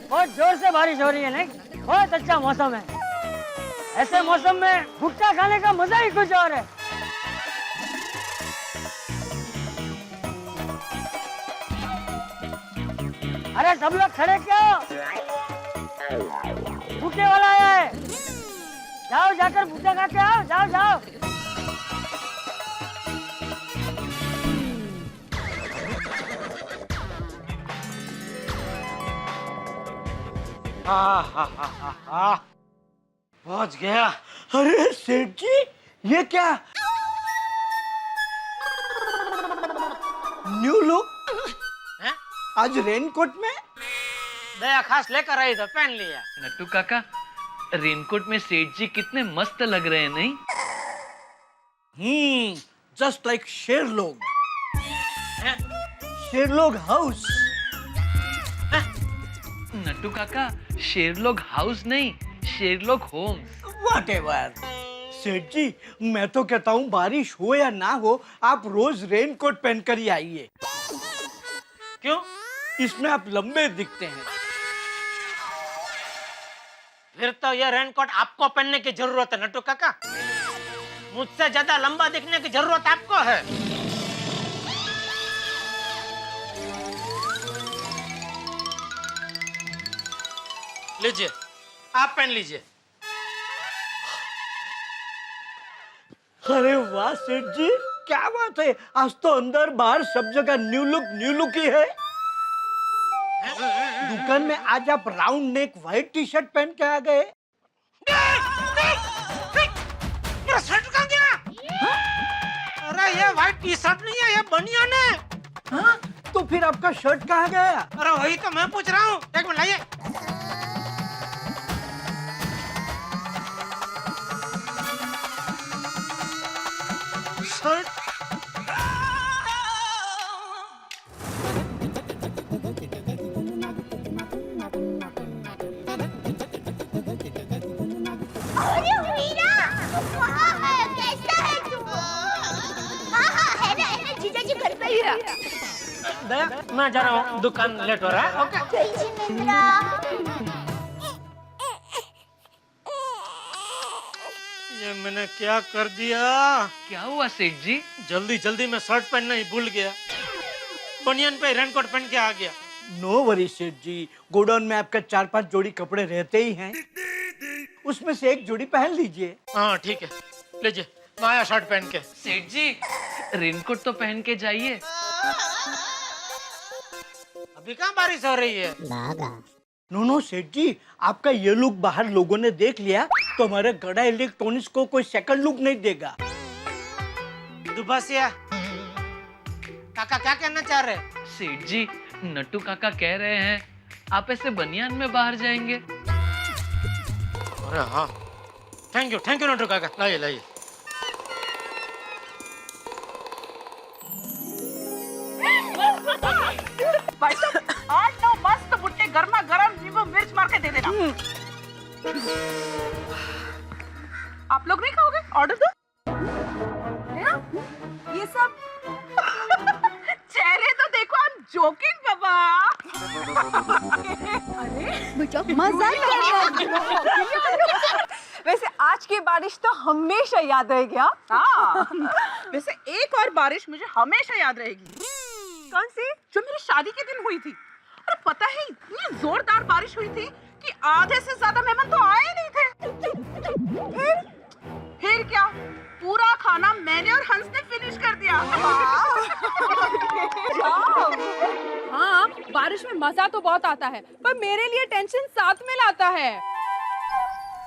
S11: बहुत जोर से बारिश हो रही है, नहीं? बहुत अच्छा मौसम है। ऐसे मौसम में भुट्टा खाने का मजा ही कुछ और है। अरे सब लोग खड़े क्यों? भुट्टे वाला आया है, जाओ जाकर भुट्टा खा के आओ, जाओ जाओ।
S10: पहुंच गया। अरे सेठ जी, ये क्या? New look? आज रेनकोट में?
S11: दया खास लेकर आई तो पहन लिया।
S15: नट्टू काका, रेनकोट में सेठ जी कितने मस्त लग रहे हैं, नहीं?
S10: Just like Sherlock. Sherlock house.
S15: Nattu काका, शेरलोग हाउस नहीं, शेरलोग होम्स।
S10: व्हाटएवर। सेठ जी, मैं तो कहता हूँ बारिश हो या ना हो, आप रोज रेनकोट पहनकर ही आइए।
S11: क्यों?
S10: इसमें आप लंबे दिखते हैं।
S11: फिर तो ये रेनकोट आपको पहनने की जरूरत है नट्टू काका। मुझसे ज्यादा लंबा दिखने की जरूरत आपको है। लीजिए, आप पहन लीजिए।
S10: अरे वाह सेठ जी, क्या बात है। आज तो अंदर बाहर सब जगह न्यू लुक ही है। दुकान में आज आप round neck white T shirt पहन के आ गए।
S11: मेरा शर्ट कहाँ गया? अरे ये व्हाइट टी शर्ट नहीं है, ये बनियान है।
S10: हाँ? तो फिर आपका शर्ट कहाँ गया?
S11: अरे वही तो मैं पूछ रहा हूँ, एक मिनट लाइए। शर्ट
S12: अरे वीरा, कहाँ है? कैसा है तू? हाँ, है ना, जीजा जी घर पे ही है।
S11: दया, मैं जा रहा हूँ, दुकान लेट हो रहा है। ओके।
S12: जी मित्रा।
S11: ये मैंने क्या कर दिया?
S15: क्या हुआ सेठ जी?
S11: जल्दी जल्दी मैं शर्ट पहनना ही भूल गया, बनियान पे रेनकोट पहन के आ गया।
S10: नो वरी सेठ जी, गोडाउन में आपका 4-5 जोड़ी कपड़े रहते ही हैं, उसमें से एक जोड़ी पहन लीजिए।
S11: हाँ ठीक है, लीजिए, मैं आया शर्ट पहन के।
S15: सेठ जी, रेनकोट तो पहन के जाइए।
S11: अभी कहाँ बारिश हो रही है?
S10: नो सेठ जी, आपका ये लुक बाहर लोगों ने देख लिया तो हमारे गड़ा इलेक्ट्रॉनिक्स को कोई सेकंड लुक नहीं देगा।
S11: दुबसिया, काका क्या कहना चाह रहे?
S15: सेठ जी, नट्टू काका कह रहे हैं आप ऐसे बनियान में बाहर जाएंगे।
S11: अरे हाँ, थैंक यू नट्टू काका। लाइए लाइए।
S9: भाई साहब, 8-9 मस्त भुट्टे गर्मा गर्म नींबू मिर्च मार के दे देना। आप लोग नहीं खाओगे? ऑर्डर दो। ये सब चेहरे तो देखो, आई एम जोकिंग बाबा। अरे बेटा, मजा कर रहा है। वैसे आज की बारिश तो हमेशा याद रहेगी। हाँ, वैसे एक और बारिश मुझे हमेशा याद रहेगी। कौन सी? जो मेरी शादी के दिन हुई थी। अरे पता है, इतनी जोरदार बारिश हुई थी कि आधे से ज्यादा मेहमान तो आए नहीं थे। फिर क्या, पूरा खाना मैंने और हंस ने फिनिश कर दिया।
S7: हाँ, बारिश में मजा तो बहुत आता है, पर मेरे लिए टेंशन साथ में लाता है।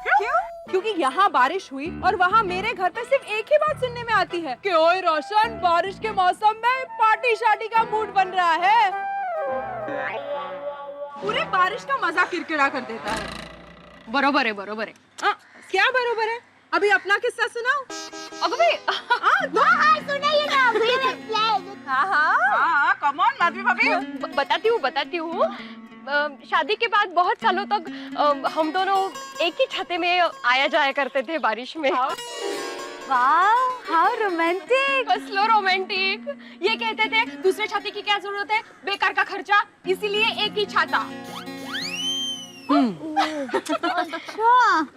S9: क्यों? क्योंकि यहाँ बारिश हुई और वहाँ मेरे घर पे सिर्फ एक ही बात सुनने में आती है कि ओए रोशन, बारिश के मौसम में पार्टी शार्टी का मूड बन रहा है। पूरे बारिश का मजा किरकिरा कर देता है।
S7: बरोबर है, बरोबर है।
S9: क्या बरोबर है? अभी अपना किस्सा सुनाओ।
S12: सुनाइए ना।
S9: हाँ, कम ऑन माधवी भाभी।
S7: बताती हूँ। शादी के बाद बहुत सालों तक हम दोनों एक ही छत में आया जाया करते थे बारिश में।
S3: वाह, हाउ रोमांटिक।
S7: बस लो रोमांटिक। ये कहते थे दूसरे छाते की क्या जरूरत है, बेकार का खर्चा, इसीलिए एक ही छाता।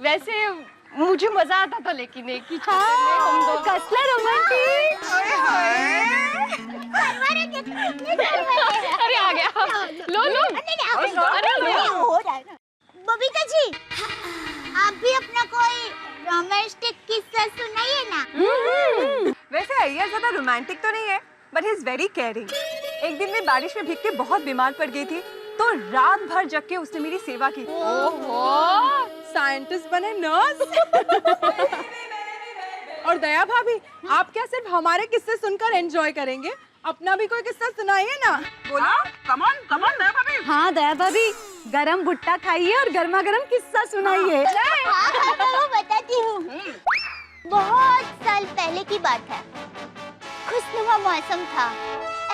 S7: वैसे मुझे मजा आता था, लेकिन एक ही छाते में हम दोनों।
S3: कसला रोमांटिक।
S7: अरे आ गया। लो। अरे लो।
S12: बबीता जी, आप भी अपना कोई रोमांटिक किस्सा सुनाइए ना।
S9: वैसे अय्यर ज्यादा रोमांटिक तो नहीं है, but he is very caring. एक दिन मैं बारिश में भीग के बहुत बीमार पड़ गई थी, तो रात भर जग के उसने मेरी सेवा की। ओहो, साइंटिस्ट बने नर्स। और दया भाभी, आप क्या सिर्फ हमारे किस्से सुनकर एंजॉय करेंगे? अपना भी कोई किस्सा सुनाइए ना। बोलो, कम ऑन दया भाभी।
S3: हाँ दया भाभी, गरम भुट्टा खाइए और गर्मा गर्म किस्सा सुनाइए।
S12: हाँ, बताती हूँ। बहुत साल पहले की बात है। खुशनुमा मौसम था,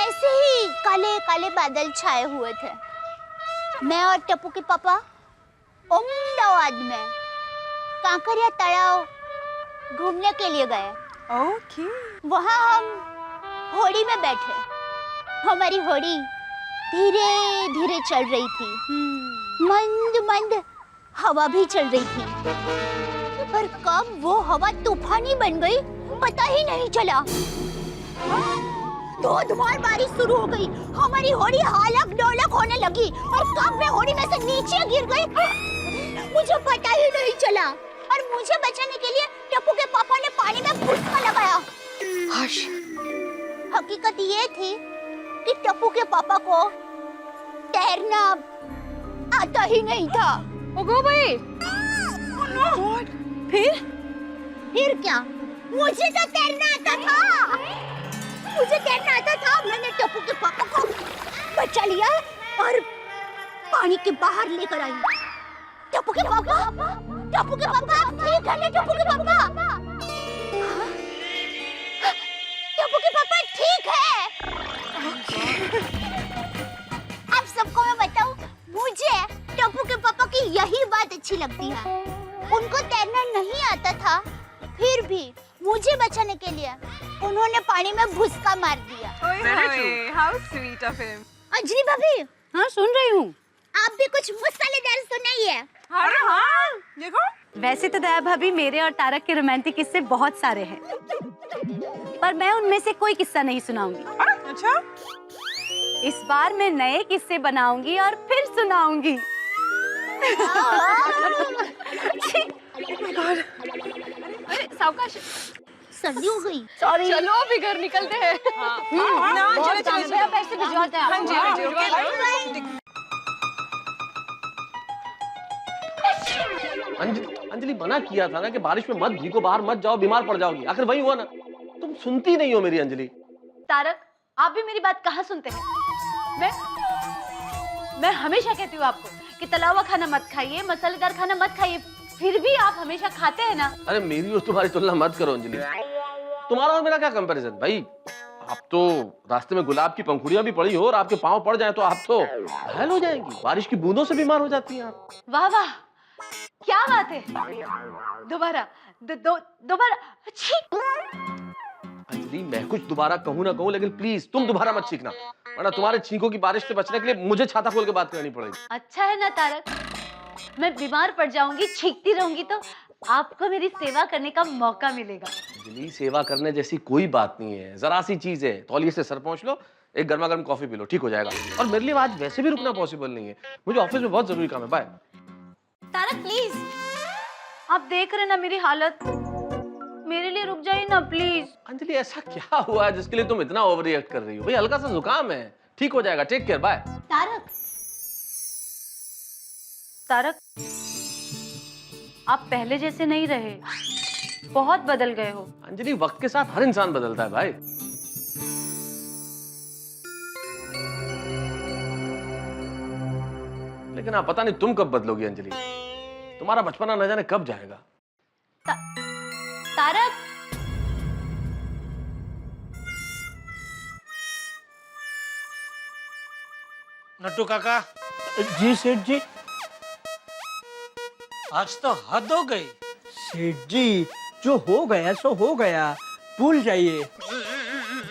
S12: ऐसे ही काले काले बादल छाए हुए थे। मैं और टप्पू के पापा अहमदाबाद में कांकरिया तालाब घूमने के लिए गए।
S9: ओके।
S12: वहाँ हम होड़ी में बैठे। हमारी होड़ी धीरे धीरे चल रही थी। मंद मंद हवा भी चल रही थी, पर कब वो हवा तूफानी बन गई पता ही नहीं चला। धोधमार बारिश शुरू हो गई। हमारी होड़ी हालक डोलक होने लगी और कब मैं होड़ी में से नीचे गिर गई मुझे पता ही नहीं चला। और मुझे बचाने के लिए टप्पू के पापा ने पानी में भुसका लगाया। हकीकत ये थी कि टप्पू के पापा को तैरना आता ही नहीं था।
S7: ओगो भाई।
S12: फिर क्या? मुझे तो तैरना आता था। मैंने टप्पू के पापा को बचा लिया और पानी के बाहर लेकर आई। टप्पू के पापा ठीक है ना? टप्पू के पापा ठीक है। अब सबको मैं बताऊं, मुझे टप्पू के पापा की यही बात अच्छी लगती है। उनको तैरना नहीं आता था, फिर भी मुझे बचाने के लिए उन्होंने पानी में भुसका मार दिया।
S9: How sweet of him.
S12: Anjali भाभी,
S3: हाँ सुन रही हूँ।
S12: आप भी कुछ मसालेदार सुनाइए।
S9: हाँ, देखो।
S3: वैसे तो दया भाभी, मेरे और तारक के रोमांटिक किस्से बहुत सारे हैं, पर मैं उनमें से कोई किस्सा नहीं सुनाऊंगी।
S9: अच्छा?
S3: इस बार मैं नए किस्से बनाऊंगी और फिर सुनाऊंगी।
S7: अरे सावकाश,
S12: सर्दी हो गई।
S3: सॉरी।
S7: चलो अभी घर निकलते हैं।
S3: चलो पैसे भिजवाते हैं।
S9: हाँ जी,
S4: अंजलि मना किया था ना कि बारिश में मत भीगो, बाहर मत जाओ, बीमार पड़ जाओगी। आखिर वही हुआ ना। तुम सुनती नहीं हो मेरी अंजलि।
S3: तारक, आप भी मेरी बात कहाँ सुनते हैं? मैं हमेशा कहती हूँ आपको कि तला हुआ खाना मत खाइए, मसालेदार खाना मत खाइए, फिर भी आप हमेशा खाते हैं ना।
S4: अरे मेरी और तुम्हारी तुलना मत करो अंजलि। तुम्हारा और मेरा क्या कंपैरिजन भाई। आप तो रास्ते में गुलाब की पंखुड़ियां भी पड़ी हो और आपके पांव पड़ जाए तो आप तो घायल हो जाएंगी। बारिश की बूंदों से बीमार हो जाती हैं आप।
S3: वाह वाह, क्या बात है। दोबारा दोबारा।
S4: अंजलि, मैं कुछ दोबारा कहूँ ना कहूँ, लेकिन प्लीज तुम दोबारा मत छींकना, वरना तुम्हारे छींकों की बारिश से बचने के लिए मुझे छाता खोल के बात करनी पड़ेगी।
S3: अच्छा है ना तारक, मैं बीमार पड़ जाऊंगी, छींकती रहूंगी तो आपको मेरी सेवा करने का मौका मिलेगा।
S4: अंजलि, सेवा करने जैसी कोई बात नहीं है, जरा सी चीज है। तौलिए से सर पहुंच लो, एक गर्मा गर्म कॉफी पी लो, ठीक हो जाएगा। और मेरे लिए आज वैसे भी रुकना पॉसिबल नहीं है, मुझे ऑफिस में बहुत जरूरी काम है। बाय।
S3: तारक प्लीज, आप देख रहे ना मेरी हालत, मेरे लिए रुक जाइए ना प्लीज।
S4: अंजलि, ऐसा क्या हुआ है जिसके लिए तुम इतना ओवर रिएक्ट कर रही हो? भाई हल्का सा जुकाम है, ठीक हो जाएगा। Take care, bye.
S3: तारक आप पहले जैसे नहीं रहे, बहुत बदल गए हो।
S4: अंजलि, वक्त के साथ हर इंसान बदलता है भाई। लेकिन आप पता नहीं तुम कब बदलोगी अंजलि, तुम्हारा बचपना न जाने कब जाएगा।
S3: तारक,
S11: नट्टू काका।
S16: जी सेठ जी।
S11: आज तो हद हो गई।
S16: सेठ जी, जो हो गया सो हो गया, भूल जाइए।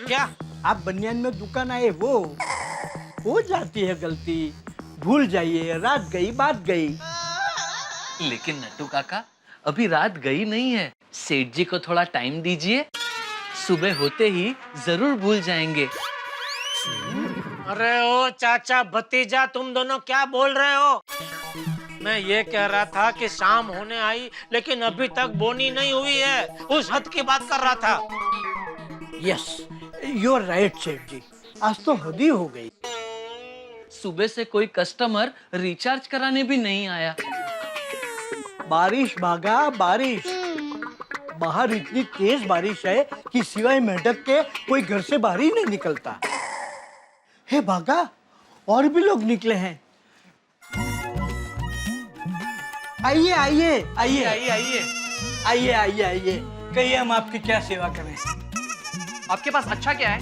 S11: क्या?
S16: आप बनियान में दुकान आए वो हो जाती है गलती, भूल जाइए। रात गई बात गई।
S15: लेकिन नट्टू काका, अभी रात गई नहीं है। सेठ जी को थोड़ा टाइम दीजिए, सुबह होते ही जरूर भूल जाएंगे।
S11: अरे ओ चाचा भतीजा, तुम दोनों क्या बोल रहे हो? मैं ये कह रहा था कि शाम होने आई लेकिन अभी तक बोनी नहीं हुई है, उस हद की बात कर रहा था।
S16: यस, यू आर राइट सेठ जी, आज तो हद ही हो गई।
S15: सुबह से कोई कस्टमर रिचार्ज कराने भी नहीं आया।
S16: बारिश भागा बारिश, बाहर इतनी तेज बारिश है कि सिवाय मेढक के कोई घर से बाहर ही नहीं निकलता। हे भागा, और भी लोग निकले हैं। आइए आइए आइए
S15: आइए आइए
S16: आइए आइए आइए, कहिए हम आपकी क्या सेवा करें।
S17: आपके पास अच्छा क्या है?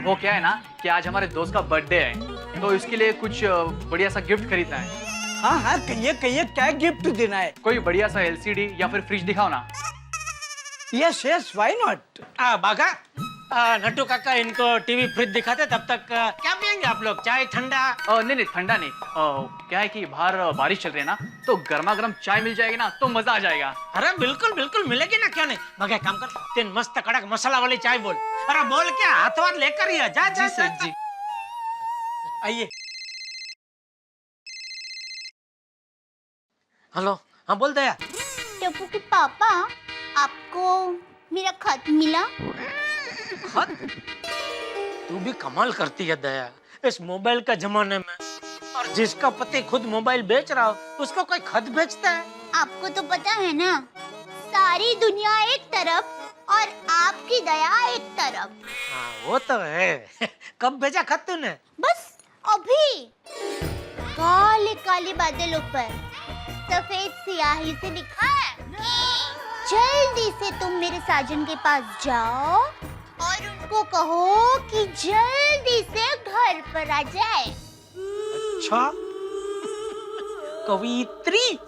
S17: वो क्या है ना कि आज हमारे दोस्त का बर्थडे है, तो इसके लिए कुछ बढ़िया सा गिफ्ट खरीदना है।
S16: हाँ हाँ, कहिए कहिए, क्या गिफ्ट देना है?
S17: कोई बढ़िया सा एलसीडी या फिर फ्रिज दिखाओ ना।
S16: Yes yes, why not.
S11: बागा, नट्टू काका इनको टीवी फ्रिज दिखाते, तब तक क्या पियेंगे आप लोग? चाय, ठंडा?
S17: नहीं नहीं, ठंडा नहीं। क्या है कि बाहर बारिश चल रही है ना, तो गर्मा गर्म चाय मिल जाएगी ना तो मजा आ जाएगा।
S11: अरे बिल्कुल बिल्कुल मिलेगी ना, क्यों नहीं। मगर काम कर, तीन मस्त कड़क मसाला वाली चाय बोल। अरे बोल क्या, हाथ हाथ लेकर ही जा जा जी।
S16: आइए।
S11: हेलो, हाँ बोल दया।
S12: टप्पू के पापा, आपको मेरा खत मिला?
S11: खत? तू भी कमाल करती है दया, इस मोबाइल का जमाने में, और जिसका पति खुद मोबाइल बेच रहा हो उसको कोई खत भेजता है?
S12: आपको तो पता है ना, सारी दुनिया एक तरफ और आपकी दया एक तरफ।
S11: हाँ वो तो है। कब भेजा खत तूने?
S12: बस अभी। काले काले बादलों पर सफेद स्याही से लिखा है कि जल्दी से तुम मेरे साजन के पास जाओ और उनको कहो कि जल्दी से घर पर आ जाए।
S11: अच्छा, कवित्री,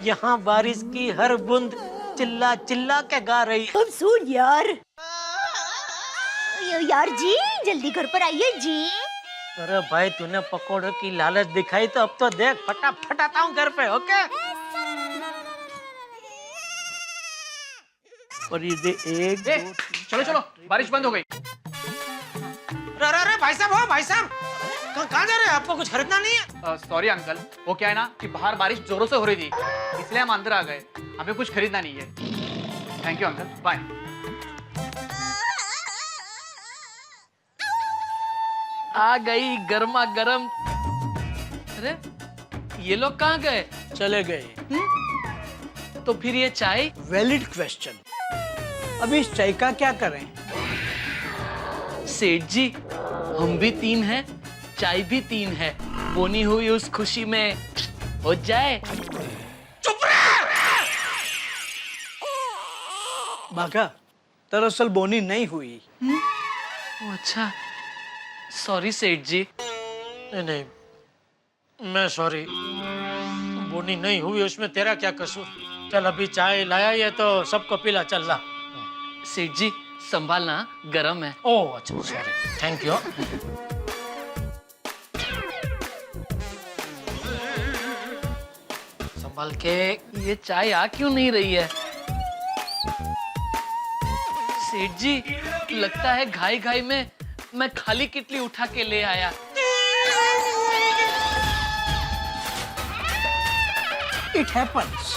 S11: यहाँ बारिश की हर बूंद चिल्ला चिल्ला के गा रही।
S12: तुम सुन यार जी, जल्दी घर पर आइए जी।
S11: अरे भाई, तूने पकोड़ों की लालच दिखाई तो अब तो देख, फटाफट आता हूँ घर पे। ओके।
S16: और ये दे एक
S17: चलो चलो, बारिश बंद हो गई।
S11: अरे भाई साहब, हो भाई साहब, कहाँ जा रहे हैं? आपको कुछ खरीदना नहीं है?
S17: सॉरी अंकल, वो क्या है ना कि बाहर बारिश जोरों से हो रही थी, इसलिए हम अंदर आ गए। हमें कुछ खरीदना नहीं है। Thank you uncle, bye.
S15: आ गई गर्मा गर्म। अरे ये लोग कहाँ गए?
S16: चले गए।
S15: तो फिर ये चाय?
S16: Valid question. अभी इस चाय का क्या करें?
S15: सेठ जी, हम भी 3 हैं, चाय भी 3 है, बोनी हुई उस खुशी में हो जाए।
S11: चुप रहे!
S16: बाका, दरअसल बोनी नहीं हुई।
S15: अच्छा, सॉरी सेठ जी।
S11: नहीं, मैं सॉरी। बोनी नहीं हुई उसमें तेरा क्या कसूर? चल, अभी चाय लाया ये तो सबको पिला, चल ला।
S15: सेठ जी संभालना, गरम है।
S11: ओह अच्छा, सॉरी, थैंक यू। संभाल के।
S15: ये चाय आ क्यों नहीं रही है? सेठ जी, लगता है घाई घाई में मैं खाली किटली उठा के ले आया।
S16: It happens.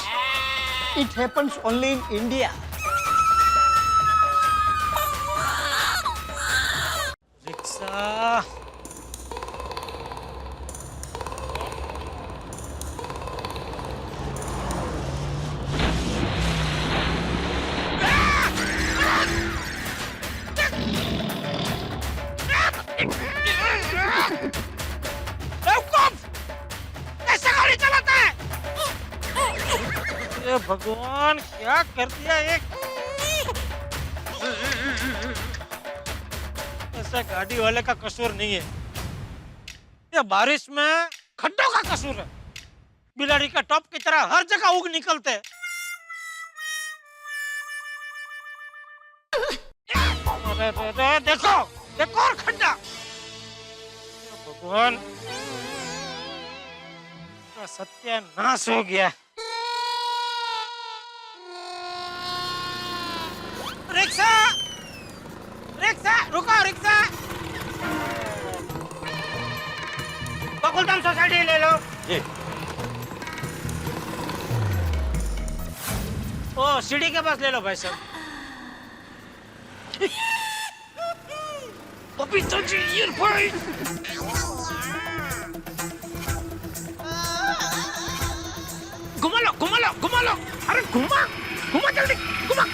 S16: It happens only in India.
S11: Rickshaw. अरे भगवान क्या कर दिया एक ऐसा गाड़ी वाले का कसूर नहीं है, ये बारिश में खड्डों का कसूर है। बिलाड़ी का टॉप की तरह हर जगह उग निकलते हैं। अरे देखो देखो और खड्डा। भगवान का सत्यानाश हो गया। रिक्शा रिक्शा रुको रिक्शा। बकुलधाम सोसाइटी ले लो जी। ओ सीढ़ी के पास ले लो भाई साहब। अभी तो जी भाई घुमा लो घुमा लो घुमा लो। अरे घुमा घुमा जल्दी घुमा।